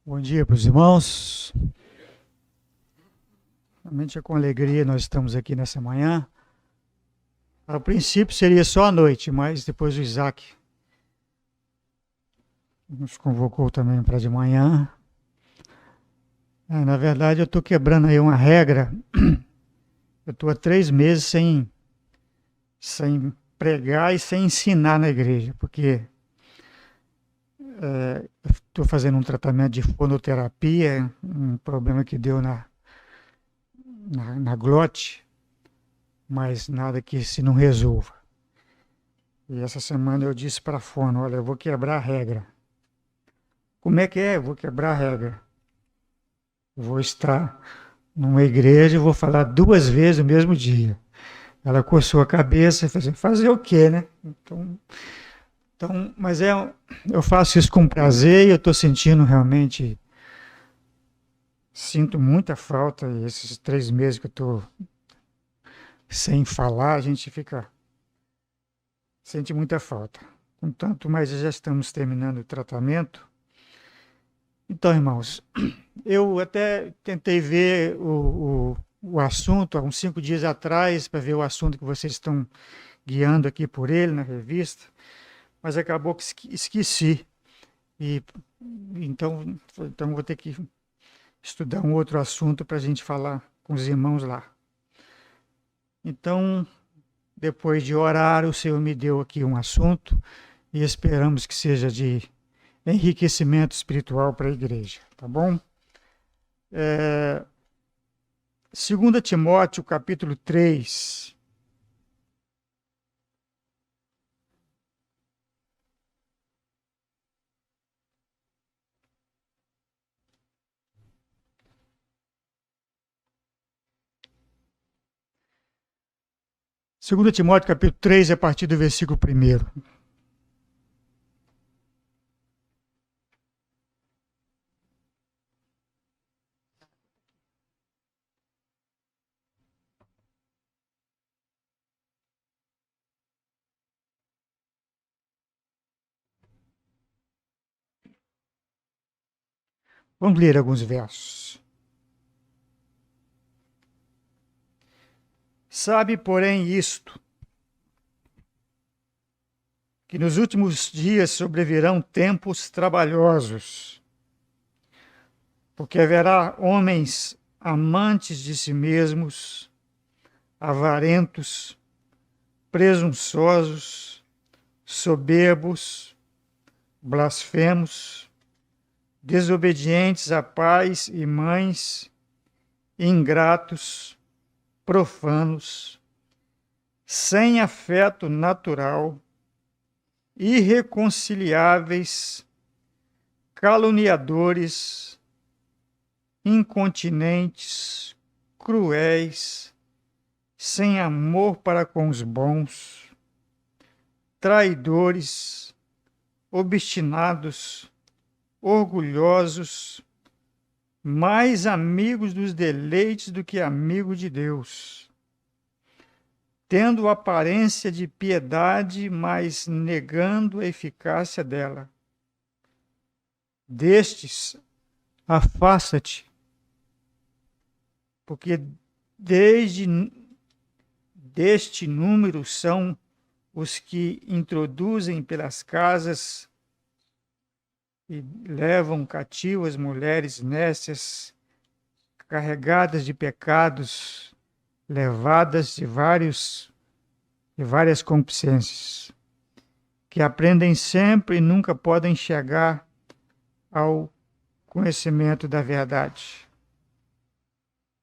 Bom dia para os irmãos. Realmente é com alegria nós estamos aqui nessa manhã. A princípio seria só à noite, mas depois o Isaac nos convocou também para de manhã. Na verdade, eu estou quebrando aí uma regra. Eu estou há 3 meses sem pregar e sem ensinar na igreja, porque estou fazendo um tratamento de fonoterapia, um problema que deu na glote, mas nada que se não resolva. E essa semana eu disse para a fono, olha, eu vou quebrar a regra. Como é que é? Eu vou quebrar a regra. Vou estar numa igreja e vou falar 2 vezes no mesmo dia. Ela coçou a cabeça e falou assim, fazer o quê, né? Mas eu faço isso com prazer e eu estou sentindo realmente, sinto muita falta. E esses 3 meses que eu estou sem falar, a gente sente muita falta. Contanto, mas já estamos terminando o tratamento. Então, irmãos, eu até tentei ver o assunto há uns 5 dias atrás, para ver o assunto que vocês estão guiando aqui por ele na revista, mas acabou que esqueci. E, então vou ter que estudar um outro assunto para a gente falar com os irmãos lá. Então, depois de orar, o Senhor me deu aqui um assunto e esperamos que seja de enriquecimento espiritual para a igreja, tá bom? 2 Timóteo, capítulo 3. Segundo Timóteo, capítulo 3, a partir do versículo 1. Vamos ler alguns versos. Sabe, porém, isto, que nos últimos dias sobrevirão tempos trabalhosos, porque haverá homens amantes de si mesmos, avarentos, presunçosos, soberbos, blasfemos, desobedientes a pais e mães, ingratos, profanos, sem afeto natural, irreconciliáveis, caluniadores, incontinentes, cruéis, sem amor para com os bons, traidores, obstinados, orgulhosos, mais amigos dos deleites do que amigos de Deus, tendo aparência de piedade, mas negando a eficácia dela. Destes, afasta-te, porque deste número são os que introduzem pelas casas e levam cativas mulheres nécias, carregadas de pecados, levadas de várias concupiscências, que aprendem sempre e nunca podem chegar ao conhecimento da verdade.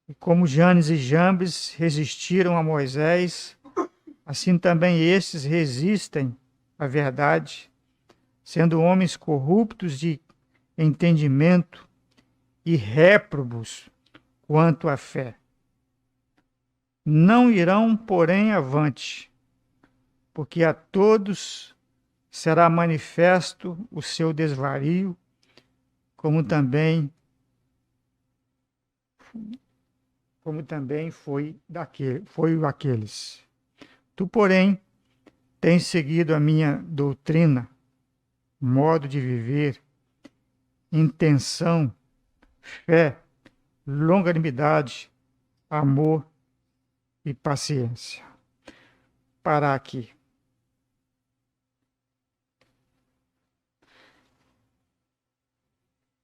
E como Janes e Jambres resistiram a Moisés, assim também estes resistem à verdade, sendo homens corruptos de entendimento e réprobos quanto à fé. Não irão, porém, avante, porque a todos será manifesto o seu desvario, como também foi aqueles. Tu, porém, tens seguido a minha doutrina, modo de viver intenção, fé, longanimidade, amor e paciência. Parar aqui.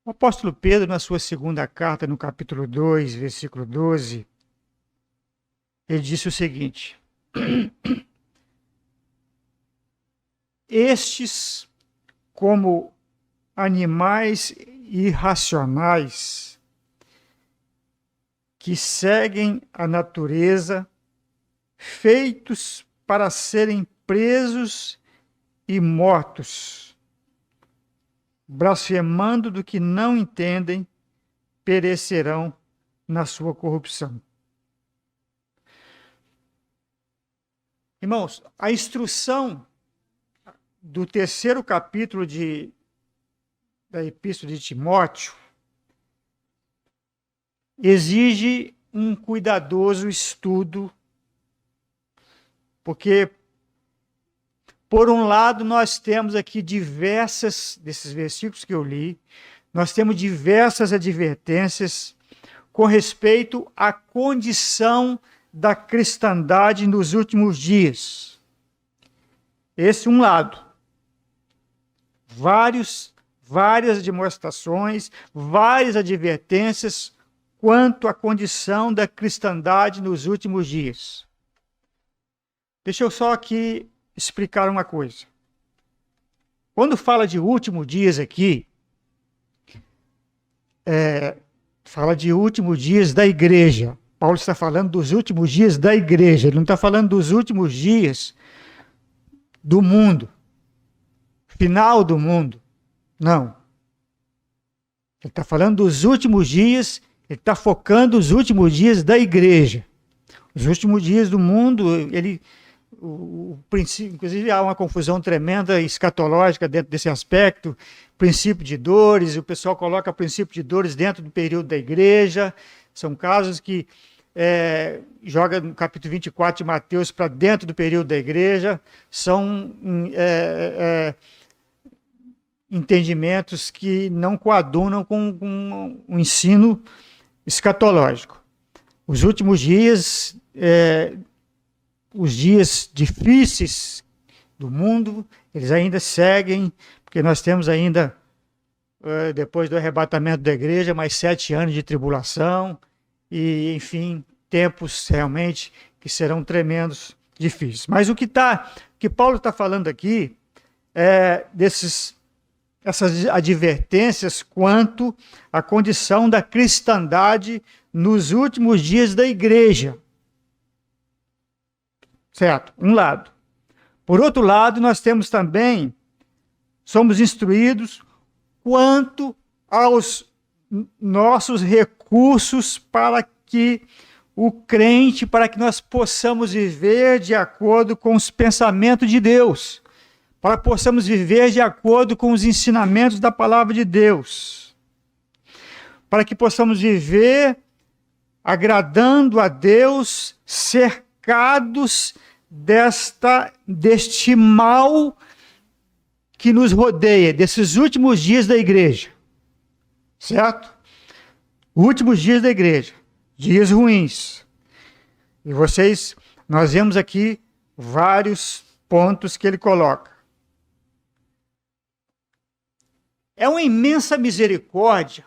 O apóstolo Pedro, na sua segunda carta, no capítulo 2, versículo 12, ele disse o seguinte: estes, como animais irracionais, que seguem a natureza, feitos para serem presos e mortos, blasfemando do que não entendem, perecerão na sua corrupção. Irmãos, a instrução do terceiro capítulo da Epístola de Timóteo exige um cuidadoso estudo, porque, por um lado, nós temos aqui desses versículos que eu li, nós temos diversas advertências com respeito à condição da cristandade nos últimos dias. Esse é um lado. Várias demonstrações, várias advertências quanto à condição da cristandade nos últimos dias. Deixa eu só aqui explicar uma coisa. Quando fala de últimos dias aqui, fala de últimos dias da igreja. Paulo está falando dos últimos dias da igreja, ele não está falando dos últimos dias do mundo, final do mundo. Não. Ele está falando dos últimos dias, ele está focando os últimos dias da igreja. Os últimos dias do mundo, o princípio, inclusive há uma confusão tremenda escatológica dentro desse aspecto, princípio de dores, o pessoal coloca o princípio de dores dentro do período da igreja, são casos que joga no capítulo 24 de Mateus para dentro do período da igreja, são entendimentos que não coadunam com o ensino escatológico. Os últimos dias, os dias difíceis do mundo, eles ainda seguem, porque nós temos ainda, depois do arrebatamento da igreja, mais 7 anos de tribulação, e, enfim, tempos realmente que serão tremendos, difíceis. Mas o que Paulo está falando aqui é essas advertências quanto à condição da cristandade nos últimos dias da igreja. Certo? Um lado. Por outro lado, nós temos também, somos instruídos quanto aos nossos recursos para que para que nós possamos viver de acordo com os pensamentos de Deus, para que possamos viver de acordo com os ensinamentos da palavra de Deus, para que possamos viver agradando a Deus, cercados deste mal que nos rodeia, desses últimos dias da igreja. Certo? Últimos dias da igreja. Dias ruins. E nós vemos aqui vários pontos que ele coloca. É uma imensa misericórdia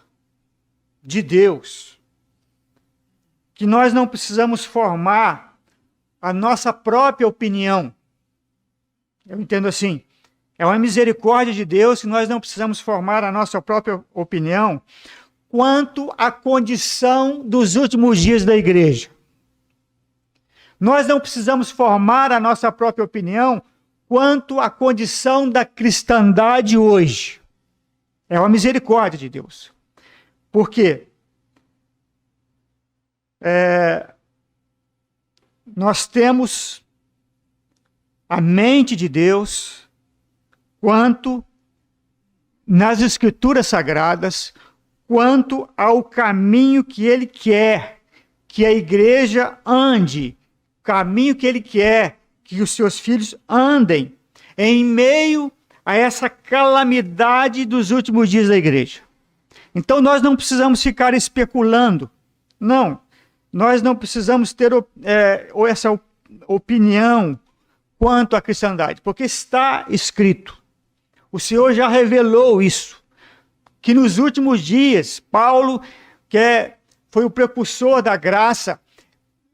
de Deus que nós não precisamos formar a nossa própria opinião. Eu entendo assim. É uma misericórdia de Deus que nós não precisamos formar a nossa própria opinião quanto à condição dos últimos dias da igreja. Nós não precisamos formar a nossa própria opinião quanto à condição da cristandade hoje. É uma misericórdia de Deus. Por quê? Nós temos a mente de Deus quanto nas Escrituras Sagradas, quanto ao caminho que Ele quer que a igreja ande, caminho que Ele quer que os seus filhos andem, em meio a essa calamidade dos últimos dias da igreja. Então nós não precisamos ficar especulando. Não, nós não precisamos ter essa opinião quanto à cristandade, porque está escrito. O Senhor já revelou isso, que nos últimos dias, Paulo, foi o precursor da graça,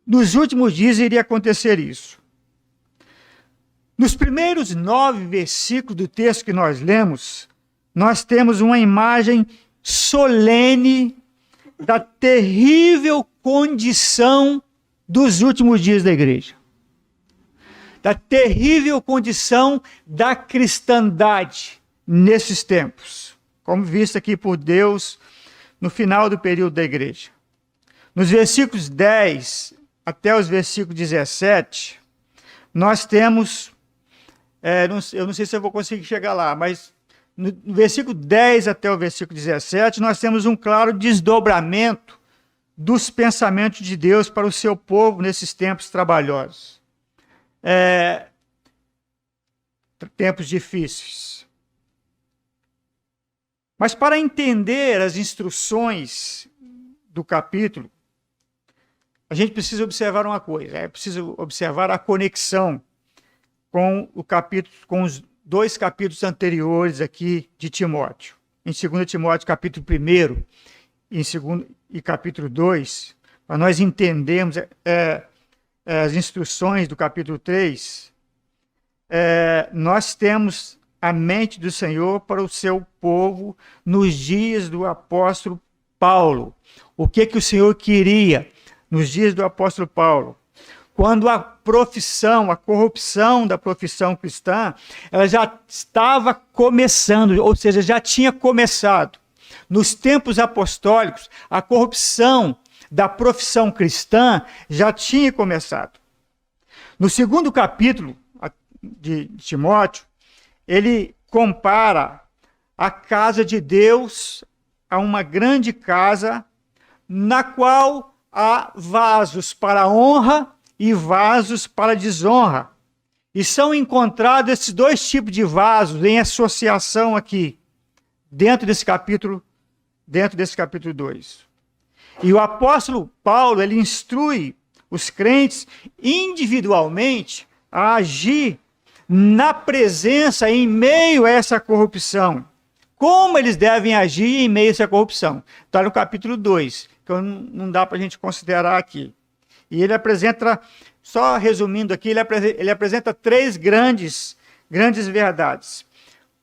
nos últimos dias iria acontecer isso. Nos primeiros 9 versículos do texto que nós lemos, nós temos uma imagem solene da terrível condição dos últimos dias da igreja. Da terrível condição da cristandade nesses tempos, como visto aqui por Deus no final do período da igreja. Nos versículos 10 até os versículos 17, nós temos, eu não sei se eu vou conseguir chegar lá, mas no versículo 10 até o versículo 17, nós temos um claro desdobramento dos pensamentos de Deus para o seu povo nesses tempos trabalhosos. Tempos difíceis. Mas para entender as instruções do capítulo, a gente precisa observar uma coisa, é preciso observar a conexão com o capítulo, com os 2 capítulos anteriores aqui de Timóteo. Em 2 Timóteo, capítulo 1 e capítulo 2, para nós entendermos as instruções do capítulo 3, nós temos a mente do Senhor para o seu povo nos dias do apóstolo Paulo. O que o Senhor queria nos dias do apóstolo Paulo? Quando a corrupção da profissão cristã, ela já estava começando, ou seja, já tinha começado. Nos tempos apostólicos, a corrupção da profissão cristã já tinha começado. No 2º capítulo de Timóteo, ele compara a casa de Deus a uma grande casa na qual há vasos para honra e vasos para desonra. E são encontrados esses 2 tipos de vasos em associação aqui, dentro desse capítulo 2. E o apóstolo Paulo, ele instrui os crentes individualmente a agir na presença, em meio a essa corrupção. Como eles devem agir em meio a essa corrupção? Está no capítulo 2, que não dá para a gente considerar aqui. E ele apresenta, só resumindo aqui, ele apresenta 3 grandes verdades.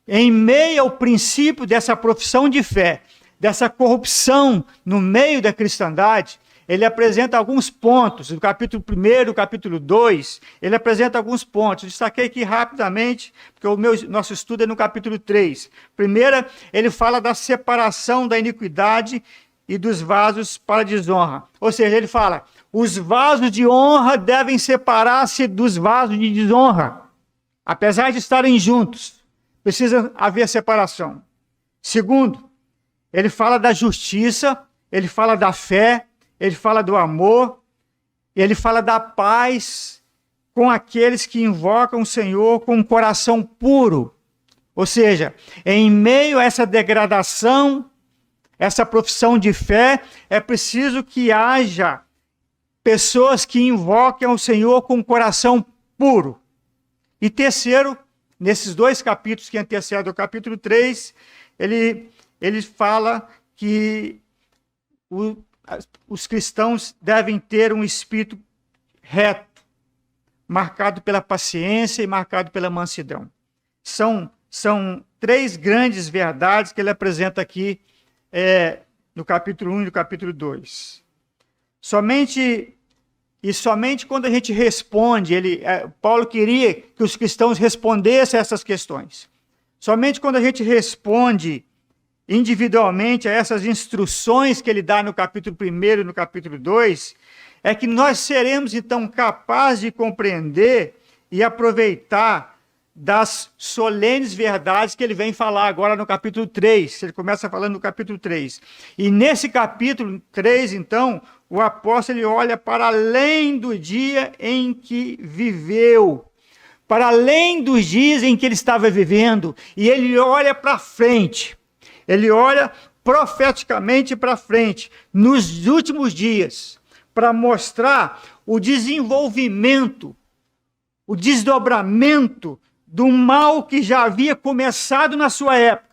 Em meio ao princípio dessa profissão de fé, dessa corrupção no meio da cristandade, ele apresenta alguns pontos. No capítulo 1, no capítulo 2, ele apresenta alguns pontos. Destaquei aqui rapidamente, porque nosso estudo é no capítulo 3. Primeiro, ele fala da separação da iniquidade e dos vasos para desonra. Ou seja, ele fala, os vasos de honra devem separar-se dos vasos de desonra. Apesar de estarem juntos, precisa haver separação. Segundo, ele fala da justiça, ele fala da fé, ele fala do amor, ele fala da paz com aqueles que invocam o Senhor com um coração puro. Ou seja, em meio a essa degradação, essa profissão de fé, é preciso que haja pessoas que invoquem o Senhor com um coração puro. E terceiro, nesses 2 capítulos que antecedem o capítulo 3, ele fala que os cristãos devem ter um espírito reto, marcado pela paciência e marcado pela mansidão. São 3 grandes verdades que ele apresenta aqui no capítulo 1 e no capítulo 2. Somente quando a gente responde, Paulo queria que os cristãos respondessem a essas questões. Somente quando a gente responde individualmente a essas instruções que ele dá no capítulo 1 e no capítulo 2, é que nós seremos então capazes de compreender e aproveitar das solenes verdades que ele vem falar agora no capítulo 3. Ele começa falando no capítulo 3. E nesse capítulo 3, então, o apóstolo ele olha para além do dia em que viveu, para além dos dias em que ele estava vivendo, e ele olha para frente. Ele olha profeticamente para frente, nos últimos dias, para mostrar o desenvolvimento, o desdobramento do mal que já havia começado na sua época,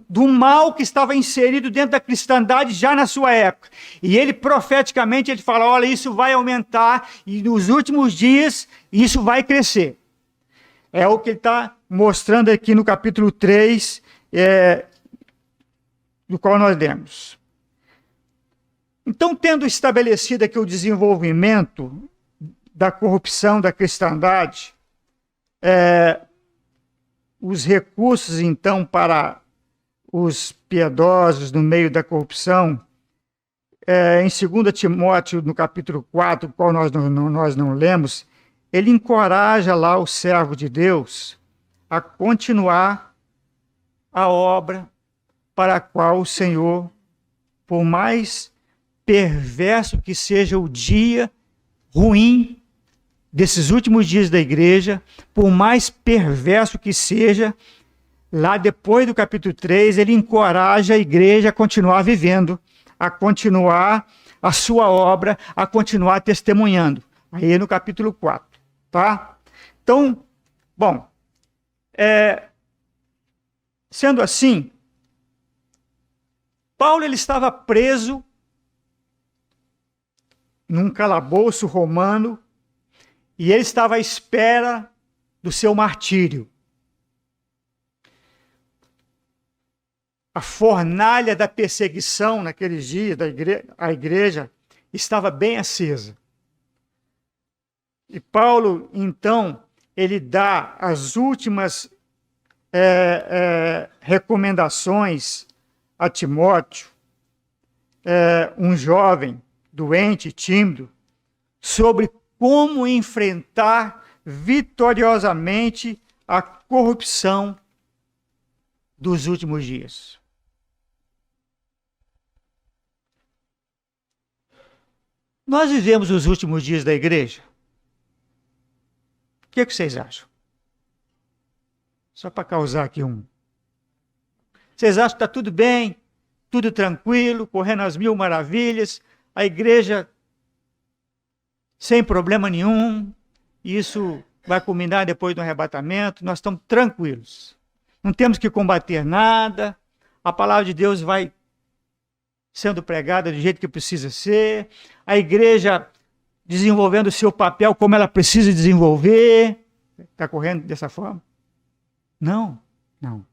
do mal que estava inserido dentro da cristandade já na sua época. E ele profeticamente ele fala, olha, isso vai aumentar e nos últimos dias isso vai crescer. É o que ele está mostrando aqui no capítulo 3, do qual nós lemos. Então, tendo estabelecido aqui o desenvolvimento da corrupção da cristandade, os recursos, então, para os piedosos no meio da corrupção, em 2 Timóteo, no capítulo 4, o qual nós não lemos, ele encoraja lá o servo de Deus a continuar a obra para a qual o Senhor, por mais perverso que seja o dia ruim desses últimos dias da igreja, por mais perverso que seja, lá depois do capítulo 3, ele encoraja a igreja a continuar vivendo, a continuar a sua obra, a continuar testemunhando. Aí no capítulo 4, tá? Então, bom, sendo assim, Paulo ele estava preso num calabouço romano e ele estava à espera do seu martírio. A fornalha da perseguição naqueles dias, a igreja estava bem acesa. E Paulo, então, ele dá as últimas recomendações a Timóteo, um jovem doente, tímido, sobre como enfrentar vitoriosamente a corrupção dos últimos dias. Nós vivemos os últimos dias da igreja? O que vocês acham? Só para causar aqui Vocês acham que está tudo bem, tudo tranquilo, correndo às mil maravilhas, a igreja sem problema nenhum, isso vai culminar depois do arrebatamento, nós estamos tranquilos. Não temos que combater nada, a palavra de Deus vai sendo pregada do jeito que precisa ser, a igreja desenvolvendo o seu papel como ela precisa desenvolver. Está correndo dessa forma? Não, não.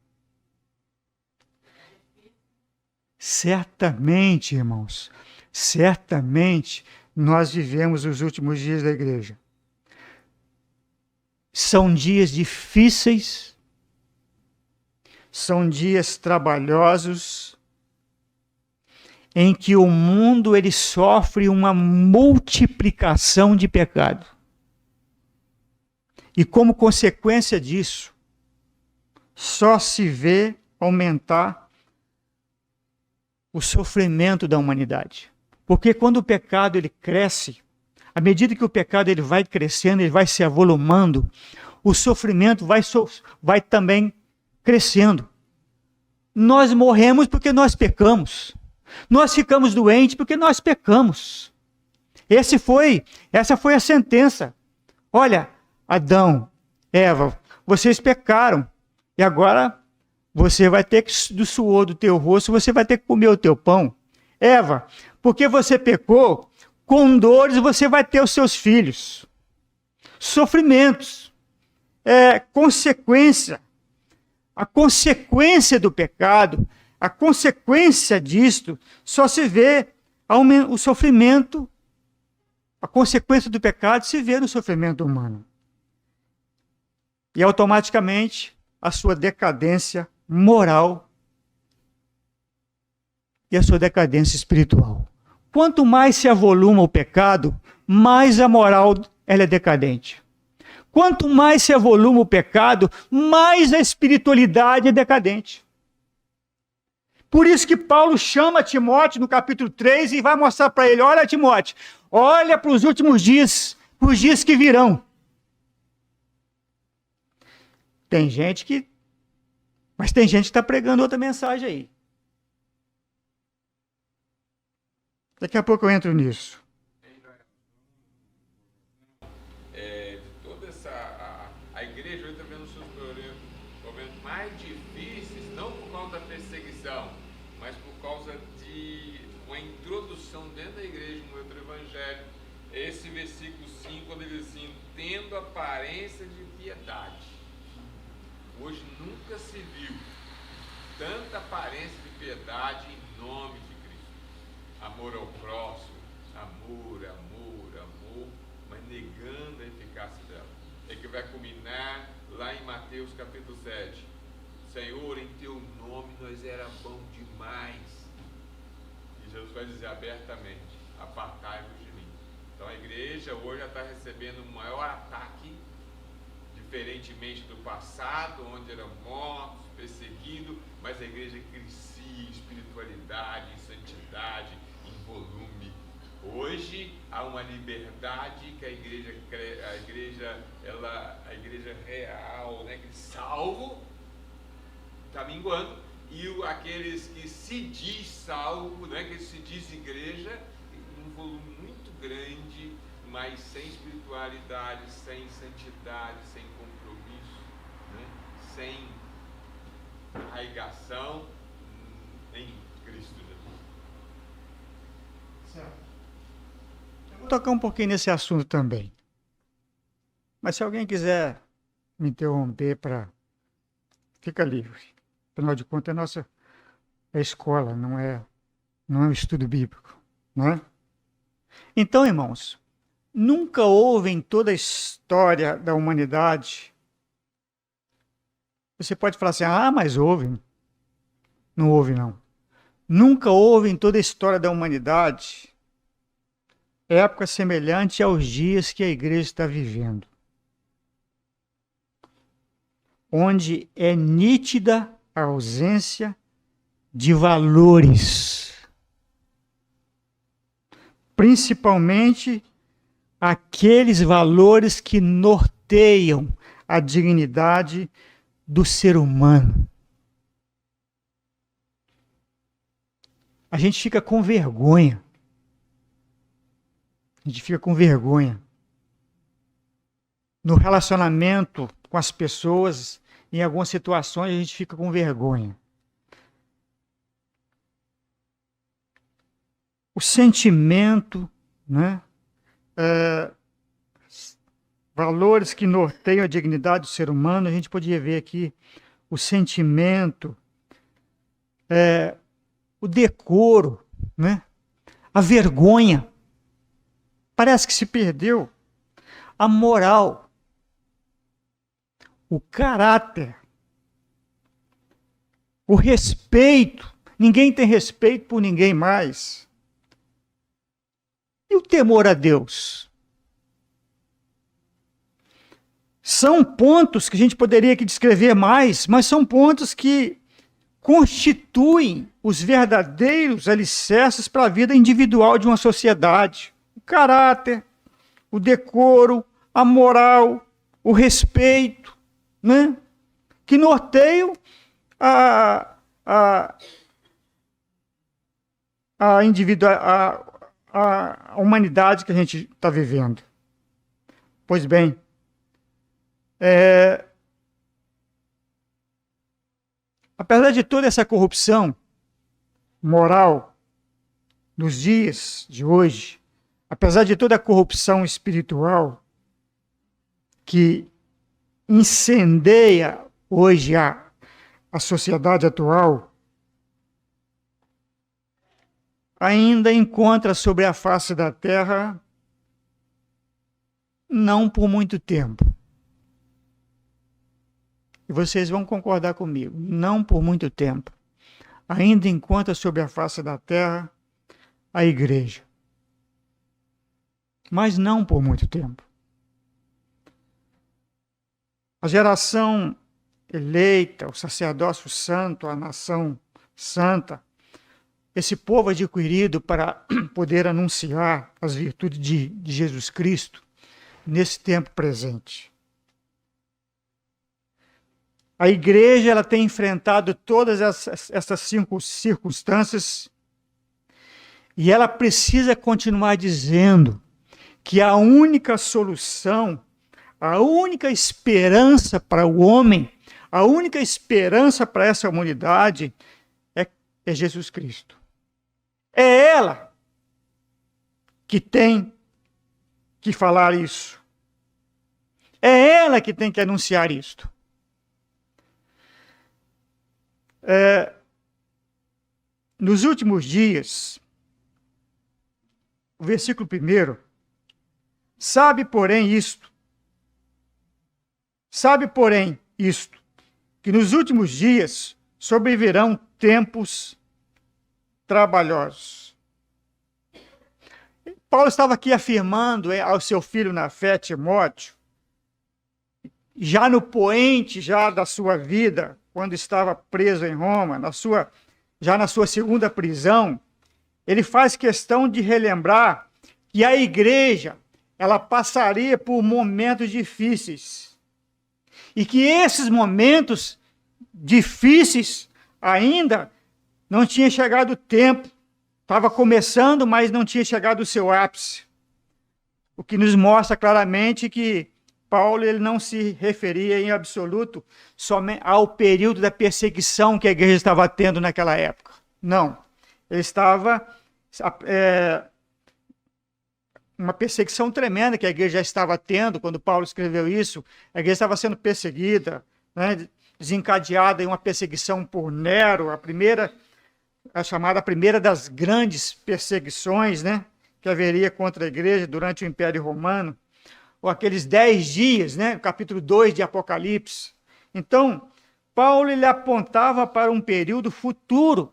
Certamente, irmãos, certamente nós vivemos os últimos dias da igreja. São dias difíceis, são dias trabalhosos, em que o mundo ele sofre uma multiplicação de pecado. E como consequência disso, só se vê aumentar o sofrimento da humanidade. Porque quando o pecado ele cresce, à medida que o pecado ele vai crescendo, ele vai se avolumando, o sofrimento vai também crescendo. Nós morremos porque nós pecamos. Nós ficamos doentes porque nós pecamos. Essa foi a sentença. Olha, Adão, Eva, vocês pecaram. E agora você vai ter que, do suor do teu rosto, você vai ter que comer o teu pão. Eva, porque você pecou, com dores você vai ter os seus filhos. Sofrimentos. Consequência. A consequência do pecado, a consequência disto, só se vê o sofrimento, a consequência do pecado se vê no sofrimento humano. E automaticamente a sua decadência moral e a sua decadência espiritual. Quanto mais se avoluma o pecado, mais a moral ela é decadente. Quanto mais se avoluma o pecado, mais a espiritualidade é decadente. Por isso que Paulo chama Timóteo no capítulo 3 e vai mostrar para ele, olha Timóteo, olha para os últimos dias, para os dias que virão. Mas tem gente que está pregando outra mensagem aí. Daqui a pouco eu entro nisso. Toda a igreja hoje está vendo os seus problemas mais difíceis, não por causa da perseguição, mas por causa de uma introdução dentro da igreja, no outro evangelho. Esse versículo 5, quando ele diz assim, tendo aparência de piedade. Hoje nunca se viu tanta aparência de piedade em nome de Cristo. Amor ao próximo, amor, mas negando a eficácia dela. É que vai culminar lá em Mateus capítulo 7. Senhor, em teu nome nós era bom demais. E Jesus vai dizer abertamente, apartai-vos de mim. Então a igreja hoje já está recebendo um maior ataque, diferentemente do passado, onde eram mortos, perseguidos, mas a igreja crescia em espiritualidade, em santidade, em volume. Hoje há uma liberdade que a igreja real, né, que salvo, está minguando, e aqueles que se diz salvo, né, que se diz igreja, um volume muito grande, mas sem espiritualidade, sem santidade, sem compromisso, né, sem arraigação em Cristo Jesus. Certo. Eu vou tocar um pouquinho nesse assunto também. Mas se alguém quiser me interromper, fica livre. Afinal de contas, é escola, não é um estudo bíblico, não é? Então, irmãos, nunca houve em toda a história da humanidade. Você pode falar assim, mas houve. Não houve, não. Nunca houve em toda a história da humanidade época semelhante aos dias que a igreja está vivendo, onde é nítida a ausência de valores, principalmente aqueles valores que norteiam a dignidade do ser humano. A gente fica com vergonha. A gente fica com vergonha. No relacionamento com as pessoas, em algumas situações, a gente fica com vergonha. O sentimento, né? Valores que norteiam a dignidade do ser humano, a gente podia ver aqui o sentimento, o decoro, né? A vergonha. Parece que se perdeu a moral, o caráter, o respeito. Ninguém tem respeito por ninguém mais. E o temor a Deus? São pontos que a gente poderia aqui descrever mais, mas são pontos que constituem os verdadeiros alicerces para a vida individual de uma sociedade. O caráter, o decoro, a moral, o respeito, né? Que norteiam a humanidade que a gente está vivendo. Pois bem, apesar de toda essa corrupção moral nos dias de hoje, apesar de toda a corrupção espiritual que incendeia hoje a sociedade atual, ainda encontra sobre a face da terra, não por muito tempo. E vocês vão concordar comigo, não por muito tempo. Ainda encontra sobre a face da terra a igreja. Mas não por muito tempo. A geração eleita, o sacerdócio santo, a nação santa, esse povo adquirido para poder anunciar as virtudes de Jesus Cristo nesse tempo presente. A igreja ela tem enfrentado todas essas circunstâncias E ela precisa continuar dizendo que a única solução, a única esperança para o homem, a única esperança para essa humanidade é Jesus Cristo. É ela que tem que falar isso. É ela que tem que anunciar isto. Nos últimos dias, o versículo 1, sabe, porém, isto, que nos últimos dias sobrevirão tempos trabalhosos. Paulo estava aqui afirmando ao seu filho na fé, Timóteo, já no poente já da sua vida, quando estava preso em Roma, já na sua segunda prisão, ele faz questão de relembrar que a igreja, ela passaria por momentos difíceis. E que esses momentos difíceis ainda não tinha chegado o tempo. Estava começando, mas não tinha chegado o seu ápice. O que nos mostra claramente que Paulo ele não se referia em absoluto somente ao período da perseguição que a igreja estava tendo naquela época. Não. Ele estava... uma perseguição tremenda que a igreja já estava tendo quando Paulo escreveu isso. A igreja estava sendo perseguida, né, desencadeada em uma perseguição por Nero, a chamada primeira das grandes perseguições, né, que haveria contra a igreja durante o Império Romano, ou aqueles 10 dias, né, capítulo 2 de Apocalipse. Então, Paulo ele apontava para um período futuro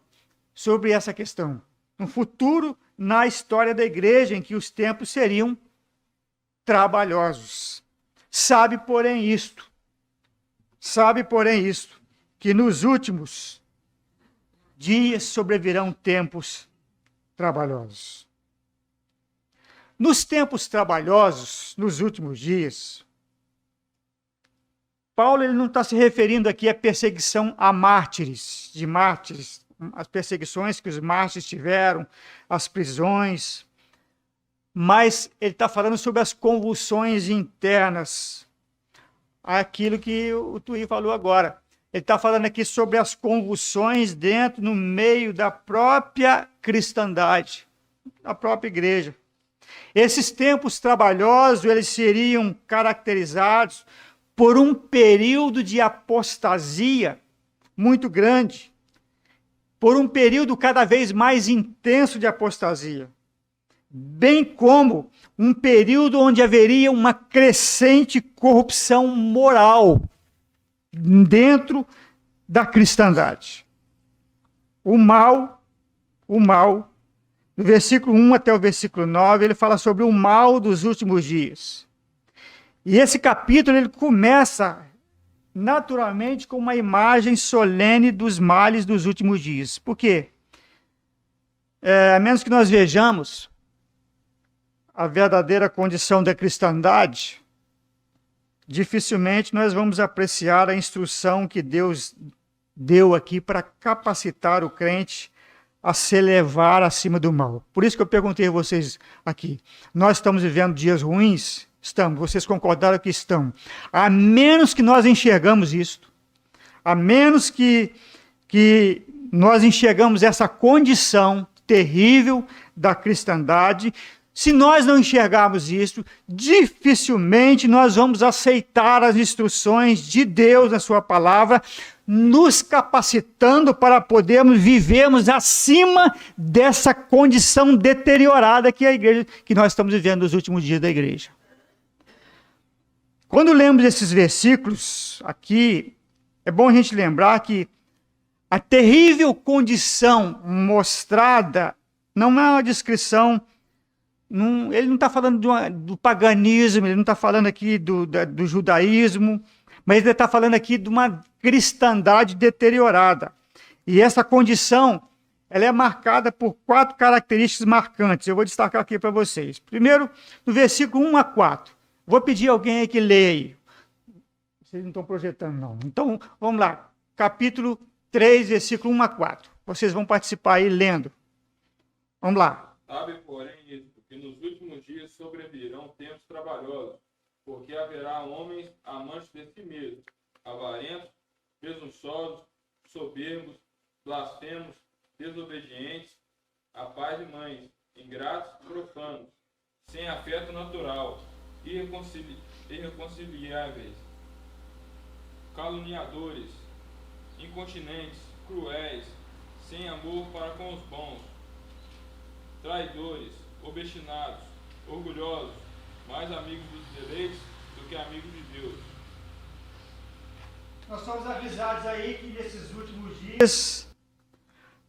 sobre essa questão. Um futuro na história da igreja, em que os tempos seriam trabalhosos. Sabe, porém, isto, que nos últimos dias sobrevirão tempos trabalhosos. Nos tempos trabalhosos, nos últimos dias, Paulo ele não está se referindo aqui à perseguição a mártires, as perseguições que os mártires tiveram, as prisões, mas ele está falando sobre as convulsões internas, aquilo que o Tui falou agora. Ele está falando aqui sobre as convulsões no meio da própria cristandade, da própria igreja. Esses tempos trabalhosos, eles seriam caracterizados por um período de apostasia muito grande, por um período cada vez mais intenso de apostasia, bem como um período onde haveria uma crescente corrupção moral dentro da cristandade. O mal, do versículo 1 até o versículo 9, ele fala sobre o mal dos últimos dias. E esse capítulo ele começa naturalmente com uma imagem solene dos males dos últimos dias. Por quê? A menos que nós vejamos a verdadeira condição da cristandade, dificilmente nós vamos apreciar a instrução que Deus deu aqui para capacitar o crente a se elevar acima do mal. Por isso que eu perguntei a vocês aqui, nós estamos vivendo dias ruins? Estamos, vocês concordaram que estão. A menos que nós enxergamos isto, a menos que nós enxergamos essa condição terrível da cristandade, se nós não enxergarmos isso, dificilmente nós vamos aceitar as instruções de Deus na sua palavra, nos capacitando para podermos vivermos acima dessa condição deteriorada que a igreja, que nós estamos vivendo nos últimos dias da igreja. Quando lemos esses versículos aqui, é bom a gente lembrar que a terrível condição mostrada não é uma descrição, ele não está falando do paganismo, ele não está falando aqui do judaísmo, mas ele está falando aqui de uma cristandade deteriorada. E essa condição, ela é marcada por 4 características marcantes. Eu vou destacar aqui para vocês. Primeiro, no versículo 1 a 4. Vou pedir alguém aí que leia aí. Vocês não estão projetando, não. Então, vamos lá. Capítulo 3, versículo 1 a 4. Vocês vão participar aí lendo. Vamos lá. Sabe, porém, isto, que nos últimos dias sobrevirão tempos trabalhosos, porque haverá homens amantes de si mesmos, avarentos, presunçosos, soberbos, blasfemos, desobedientes, a pais de mães, ingratos, profanos, sem afeto natural, irreconciliáveis, caluniadores, incontinentes, cruéis, sem amor para com os bons, traidores, obstinados, orgulhosos, mais amigos dos deleites do que amigos de Deus. Nós somos avisados aí que nesses últimos dias,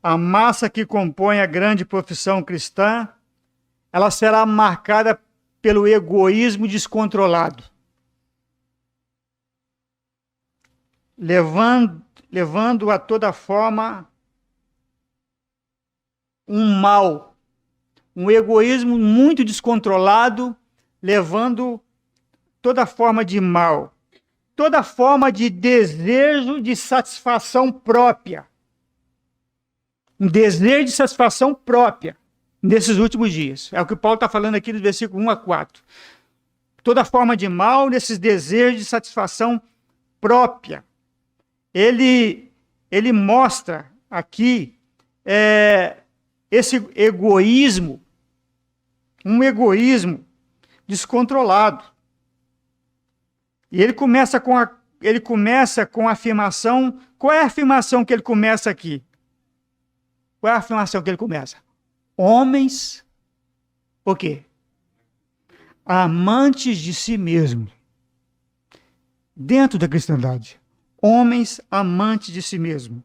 a massa que compõe a grande profissão cristã, ela será marcada pelo egoísmo descontrolado, levando a toda forma um mal, um egoísmo muito descontrolado, levando toda forma de mal, toda forma de desejo de satisfação própria. Um desejo de satisfação própria nesses últimos dias. É o que Paulo está falando aqui no versículo 1 a 4. Toda forma de mal, nesses desejos de satisfação própria. Ele mostra aqui esse egoísmo, um egoísmo descontrolado. E ele começa com a afirmação. Qual é a afirmação que ele começa aqui? Qual é a afirmação que ele começa? Homens, o quê? Amantes de si mesmo. Dentro da cristandade. Homens amantes de si mesmo.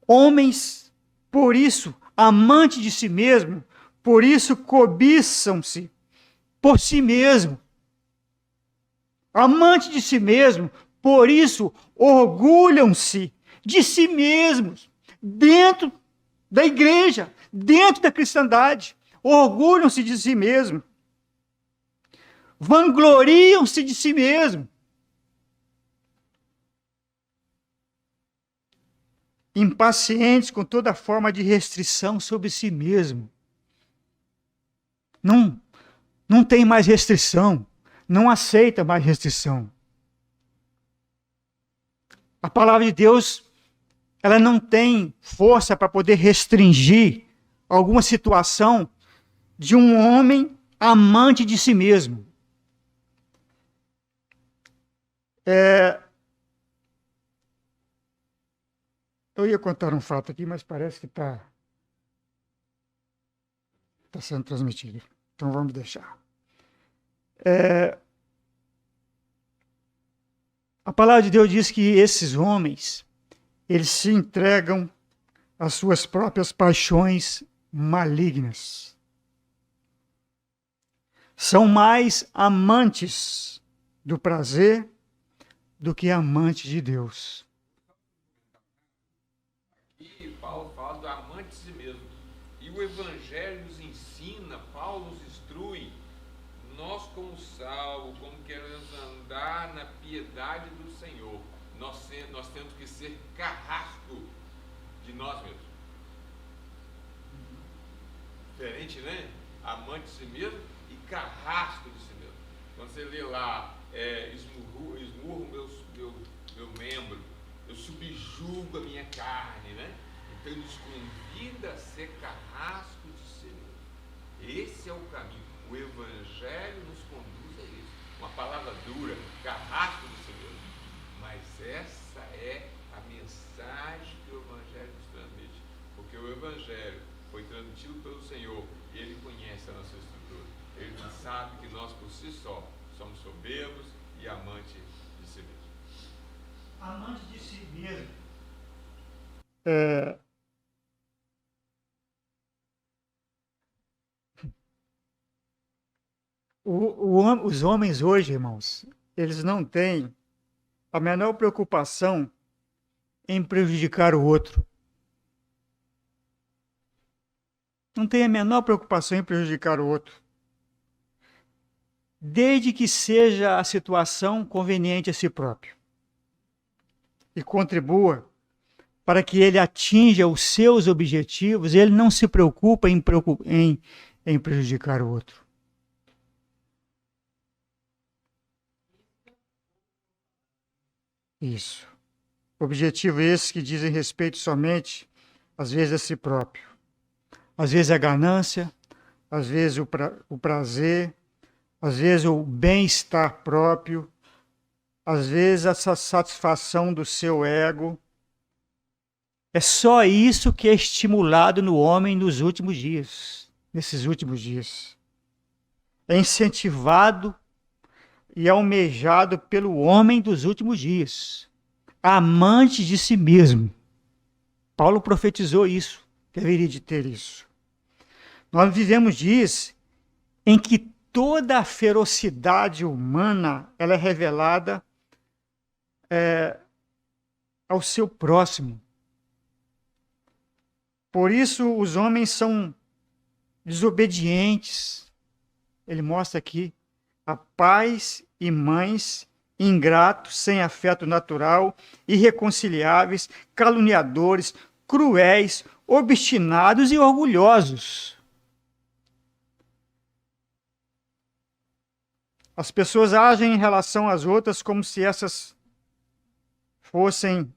Homens, por isso, amantes de si mesmo, por isso cobiçam-se por si mesmo. Amantes de si mesmo, por isso orgulham-se de si mesmos. Dentro da igreja, dentro da cristandade, orgulham-se de si mesmo, vangloriam-se de si mesmo, impacientes com toda forma de restrição sobre si mesmo. Não tem mais restrição, não aceita mais restrição. A palavra de Deus, ela não tem força para poder restringir alguma situação de um homem amante de si mesmo. Eu ia contar um fato aqui, mas parece que está sendo transmitido. Então vamos deixar. A palavra de Deus diz que esses homens, eles se entregam às suas próprias paixões malignas. São mais amantes do prazer do que amantes de Deus. E Paulo fala do amante de si mesmo. E o Evangelho nos ensina, Paulo nos instrui, nós como salvos, como queremos andar na piedade do Senhor, nós temos que ser carrasco de nós mesmos. Diferente, né? Amante de si mesmo e carrasco de si mesmo. Quando você lê lá, esmurro meu membro, eu subjugo a minha carne, né? Então ele nos convida a ser carrasco de si mesmo. Esse é o caminho. O Evangelho nos conduz a isso. Uma palavra dura, carrasco de si mesmo. Mas essa é a mensagem que o Evangelho nos transmite. Porque o Evangelho foi transmitido pelo Senhor e Ele conhece a nossa estrutura. Ele sabe que nós por si só somos soberbos e amantes de si mesmo. Amante de si mesmo. Os homens hoje, irmãos, eles não têm a menor preocupação em prejudicar o outro. Não tem a menor preocupação em prejudicar o outro. Desde que seja a situação conveniente a si próprio. E contribua para que ele atinja os seus objetivos, ele não se preocupa em prejudicar o outro. Isso. Objetivo esse que dizem respeito somente, às vezes, a si próprio. Às vezes a ganância, às vezes o prazer, às vezes o bem-estar próprio, às vezes essa satisfação do seu ego. É só isso que é estimulado no homem nos últimos dias, nesses últimos dias. É incentivado e almejado pelo homem dos últimos dias, amante de si mesmo. Paulo profetizou isso, que haveria de ter isso. Nós vivemos dias em que toda a ferocidade humana ela é revelada ao seu próximo. Por isso os homens são desobedientes. Ele mostra aqui a pais e mães ingratos, sem afeto natural, irreconciliáveis, caluniadores, cruéis, obstinados e orgulhosos. As pessoas agem em relação às outras como se essas fossem,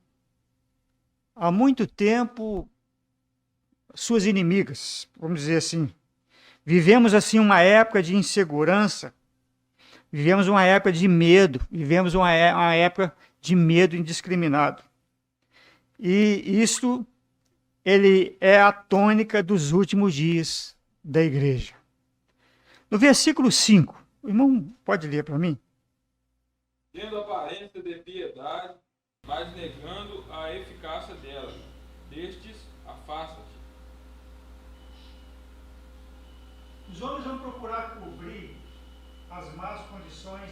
há muito tempo, suas inimigas, vamos dizer assim. Vivemos assim uma época de insegurança, vivemos uma época de medo, vivemos uma época de medo indiscriminado. E isso, ele é a tônica dos últimos dias da igreja. No versículo 5, o irmão pode ler para mim? Tendo aparência de piedade, mas negando a eficácia dela. Destes, afasta-te. Os homens vão procurar cobrir as más condições,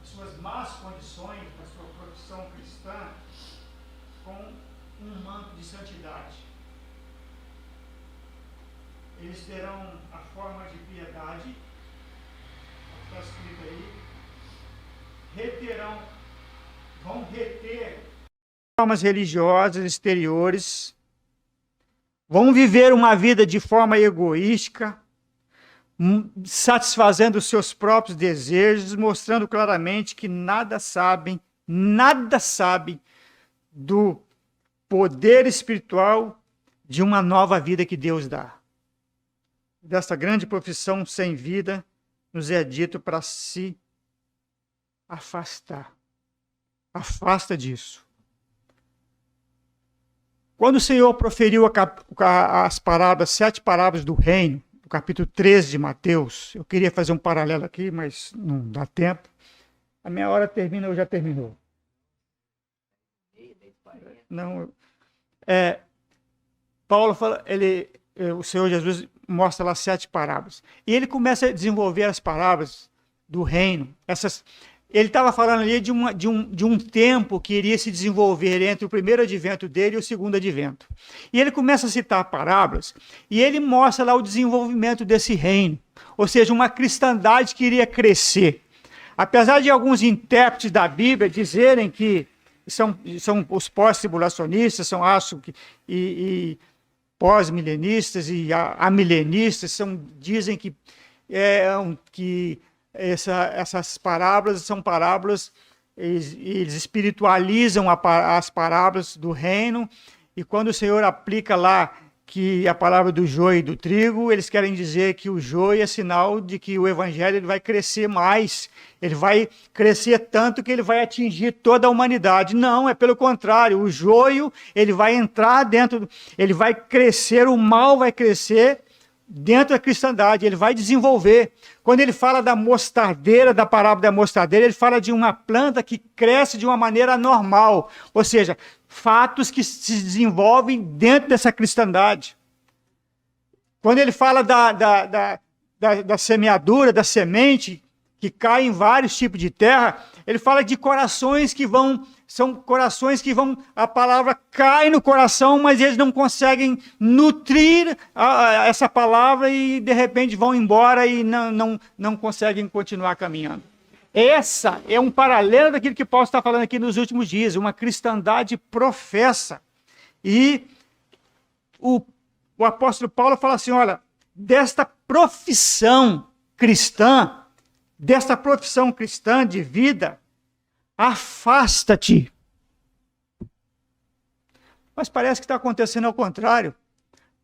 as suas más condições da sua profissão cristã com um manto de santidade. Eles terão a forma de piedade, está escrito aí, vão reter formas religiosas exteriores, vão viver uma vida de forma egoística, satisfazendo os seus próprios desejos, mostrando claramente que nada sabem do poder espiritual de uma nova vida que Deus dá. Desta grande profissão sem vida, nos é dito para se afastar. Afasta disso. Quando o Senhor proferiu as parábolas, 7 parábolas do reino, no capítulo 13 de Mateus, eu queria fazer um paralelo aqui, mas não dá tempo. A minha hora termina ou já terminou? Não. Paulo fala, o Senhor Jesus mostra lá 7 parábolas. E ele começa a desenvolver as parábolas do reino. Ele estava falando ali de um tempo que iria se desenvolver entre o primeiro advento dele e o segundo advento. E ele começa a citar parábolas, e ele mostra lá o desenvolvimento desse reino. Ou seja, uma cristandade que iria crescer. Apesar de alguns intérpretes da Bíblia dizerem que são os pós-tribulacionistas, e pós-milenistas e amilenistas, dizem que essas parábolas são parábolas, eles espiritualizam as parábolas do reino, e quando o Senhor aplica lá que a palavra do joio e do trigo, eles querem dizer que o joio é sinal de que o evangelho ele vai crescer mais, ele vai crescer tanto que ele vai atingir toda a humanidade. Não, é pelo contrário, o joio ele vai entrar dentro, ele vai crescer, o mal vai crescer dentro da cristandade, ele vai desenvolver. Quando ele fala da mostardeira, da parábola da mostardeira, ele fala de uma planta que cresce de uma maneira normal, ou seja, fatos que se desenvolvem dentro dessa cristandade. Quando ele fala da semeadura, da semente, que cai em vários tipos de terra, ele fala de corações que são corações que a palavra cai no coração, mas eles não conseguem nutrir essa palavra e de repente vão embora e não conseguem continuar caminhando. Essa é um paralelo daquilo que Paulo está falando aqui nos últimos dias, uma cristandade professa. E o apóstolo Paulo fala assim, olha, desta profissão cristã de vida, afasta-te. Mas parece que está acontecendo ao contrário.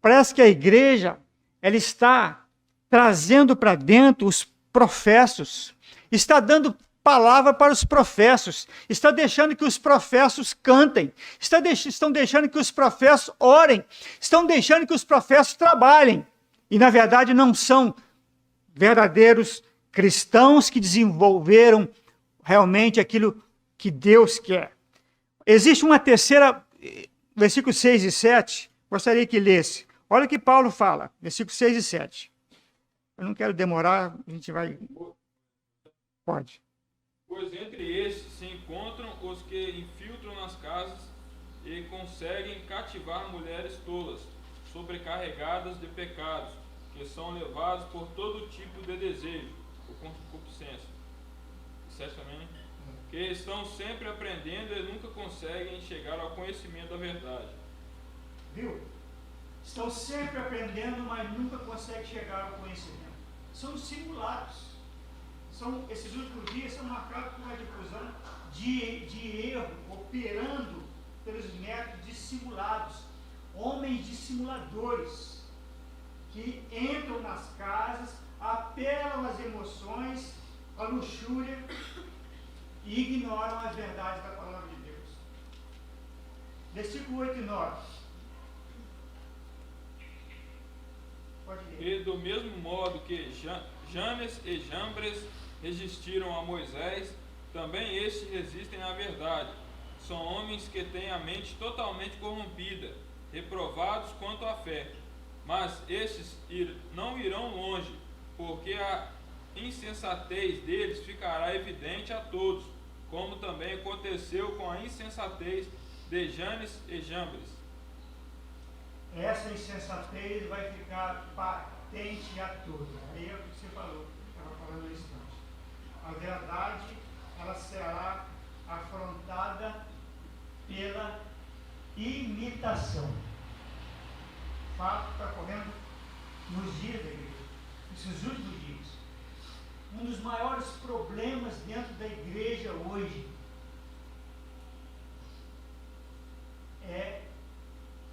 Parece que a igreja, ela está trazendo para dentro os professos, está dando palavra para os professos, está deixando que os professos cantem, estão deixando que os professos orem, estão deixando que os professos trabalhem. E, na verdade, não são verdadeiros cristãos que desenvolveram realmente aquilo que Deus quer. Existe uma terceira, versículos 6 e 7, gostaria que lesse. Olha o que Paulo fala, versículos 6 e 7. Eu não quero demorar, a gente vai... Pode. Pois entre estes se encontram os que infiltram nas casas e conseguem cativar mulheres tolas, sobrecarregadas de pecados, que são levados por todo tipo de desejo, por concupiscência. 7 também, né? Que estão sempre aprendendo e nunca conseguem chegar ao conhecimento da verdade. Viu? Estão sempre aprendendo, mas nunca conseguem chegar ao conhecimento. São simulados. Esses últimos dias são marcados por uma difusão de erro, operando pelos métodos dissimulados. Homens dissimuladores, que entram nas casas, apelam às emoções, à luxúria e ignoram as verdades da palavra de Deus. Versículo 8 e 9. Pode ler. E do mesmo modo que Janes e Jambres resistiram a Moisés, também estes resistem à verdade. São homens que têm a mente totalmente corrompida, reprovados quanto à fé. Mas estes não irão longe, porque a insensatez deles ficará evidente a todos, como também aconteceu com a insensatez de Janes e Jambres. Essa insensatez vai ficar patente a todos. Aí é o que você falou, estava falando no instante. A verdade, ela será afrontada pela imitação. O fato está correndo nos dias da igreja, nesses últimos dias. Um dos maiores problemas dentro da igreja hoje é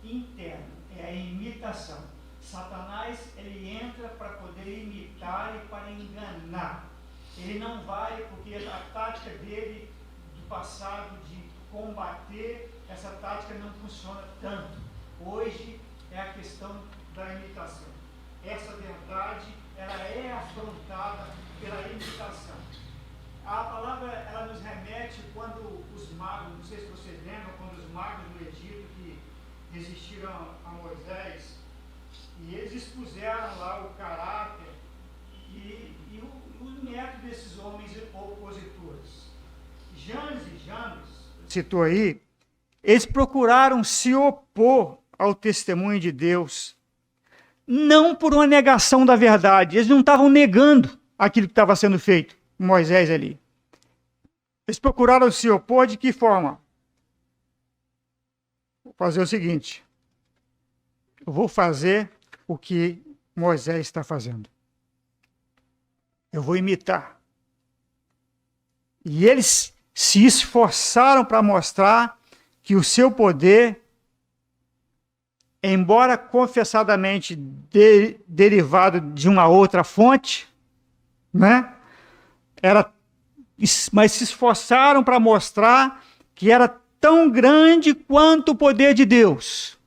interno, é a imitação. Satanás, ele entra para poder imitar e para enganar. Ele não vai, porque a tática dele do passado de combater, essa tática não funciona tanto. Hoje é a questão da imitação. Essa verdade, ela é afrontada pela imitação. A palavra, ela nos remete quando os magos, não sei se vocês lembram, quando os magos do Egito que resistiram a Moisés, e eles expuseram lá o caráter e o método desses homens opositores. Janes e Jambres, citou aí, eles procuraram se opor ao testemunho de Deus, não por uma negação da verdade, eles não estavam negando aquilo que estava sendo feito com Moisés ali. Eles procuraram se opor de que forma? Vou fazer o seguinte, eu vou fazer o que Moisés está fazendo. Eu vou imitar. E eles se esforçaram para mostrar que o seu poder, embora confessadamente derivado de uma outra fonte, né, mas se esforçaram para mostrar que era tão grande quanto o poder de Deus.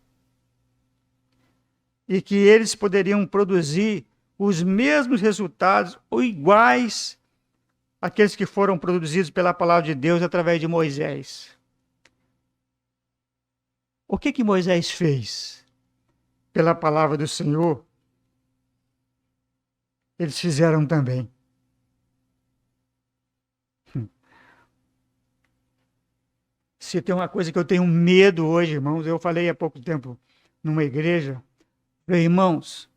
E que eles poderiam produzir os mesmos resultados ou iguais àqueles que foram produzidos pela palavra de Deus através de Moisés. O que Moisés fez pela palavra do Senhor? Eles fizeram também. Se tem uma coisa que eu tenho medo hoje, irmãos, eu falei há pouco tempo numa igreja, falei, irmãos,